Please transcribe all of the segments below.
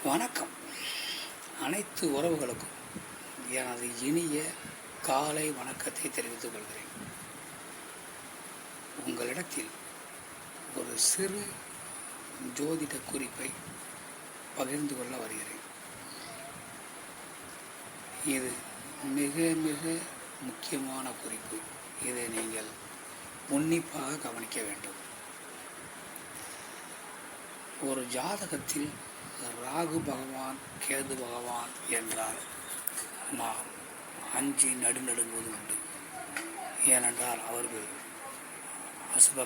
வணக்கம். அனைத்து உறவுகளுக்கும் எனது இனிய காலை வணக்கத்தை தெரிவித்துக் கொள்கிறேன். உங்களிடத்தில் ஒரு சிறு ஜோதிட குறிப்பை பகிர்ந்து கொள்ள வருகிறேன். இது மிக மிக முக்கியமான குறிப்பு. இதை நீங்கள் உன்னிப்பாக கவனிக்க வேண்டும். ஒரு ஜாதகத்தில் ராகு பகவான், கேது பகவான் என்றால் நாம் அஞ்சி நடுநடுங்குவது உண்டு. ஏனென்றால் அவர்கள் அசுப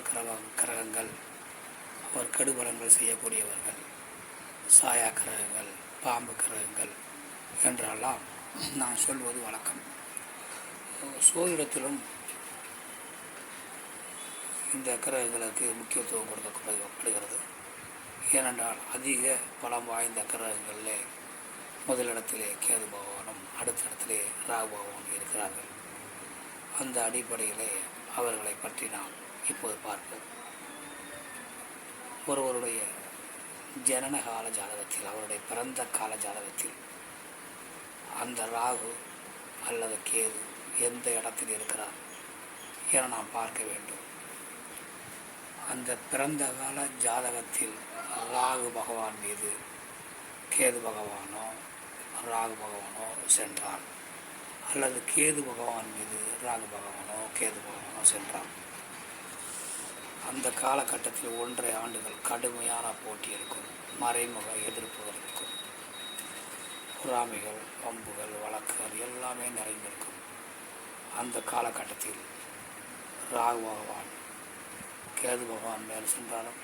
கிரகங்கள், அவர் கெடுபலங்கள் செய்யக்கூடியவர்கள், சாயா கிரகங்கள், பாம்பு கிரகங்கள் என்றெல்லாம் நான் சொல்வது வழக்கம். சோதிடத்திலும் இந்த கிரகங்களுக்கு முக்கியத்துவம் கொடுக்கப்படுகிறது. ஏனென்றால் அதிக பலம் வாய்ந்த கிரகங்களிலே முதலிடத்திலே கேது பகவானும் அடுத்த இடத்திலே ராகு பகவானும் இருக்கிறார்கள். அந்த அடிப்படையிலே அவர்களை பற்றி நாம் இப்போது பார்ப்போம். ஒருவருடைய ஜனன கால ஜாதகத்தில், அவருடைய பிறந்த கால ஜாதகத்தில் அந்த ராகு அல்லது கேது எந்த இடத்தில் இருக்கிறார் என நாம் பார்க்க வேண்டும். அந்த பிறந்த கால ஜாதகத்தில் ராகு பகவான் மீது கேது பகவானோ ராகு பகவானோ சென்றார், அல்லது கேது பகவான் மீது ராகு பகவானோ கேது பகவானோ சென்றார், அந்த காலகட்டத்தில் 1.5 ஆண்டுகள் கடுமையான போட்டி இருக்கும். மறைமுக எதிர்ப்புகள் இருக்கும். பொறாமைகள், பம்புகள், வழக்குகள் எல்லாமே நிறைந்திருக்கும். அந்த காலகட்டத்தில் ராகு பகவான் கேது பகவான் மேல் சென்றாலும்,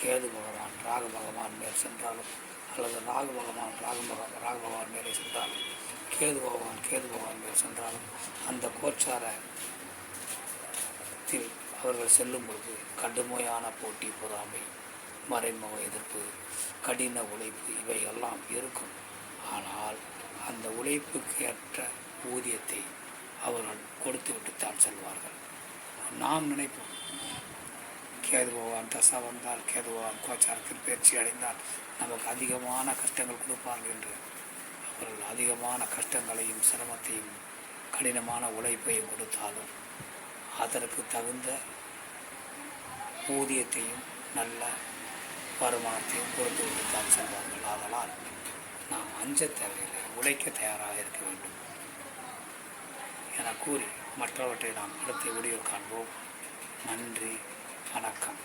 கேது பகவான் ராகு பகவான் மேல் சென்றாலும், அல்லது ராகு பகவான் மேலே சென்றாலும், கேது பகவான் மேல் சென்றாலும், அந்த கோச்சாரத்தில் அவர்கள் செல்லும் பொழுது கடுமையான போட்டி, பொறாமை, மறைமுக எதிர்ப்பு, கடின உழைப்பு இவையெல்லாம் இருக்கும். ஆனால் அந்த உழைப்புக்கு ஏற்ற ஊதியத்தை அவர்கள் கொடுத்து விட்டுத்தான் செல்வார்கள். நாம் நினைப்போம், கேது பகவான் தசா வந்தால், கேது பகவான் கோச்சாரத்தில் பயிற்சி அடைந்தால் நமக்கு அதிகமான கஷ்டங்கள் கொடுப்பார்கள் என்று. அவர்கள் அதிகமான கஷ்டங்களையும் சிரமத்தையும் கடினமான உழைப்பையும் கொடுத்தாலும் அதற்கு தகுந்த ஊதியத்தையும் நல்ல வருமானத்தையும் கொடுத்து விட்டுத்தான் செல்வார்கள். ஆதலால் நாம் அஞ்ச தேவையில்லை, உழைக்க தயாராக இருக்க வேண்டும் என கூறி மற்றவற்றை நாம் அடுத்த வீடியோ காண்போம். நன்றி, வணக்கம்.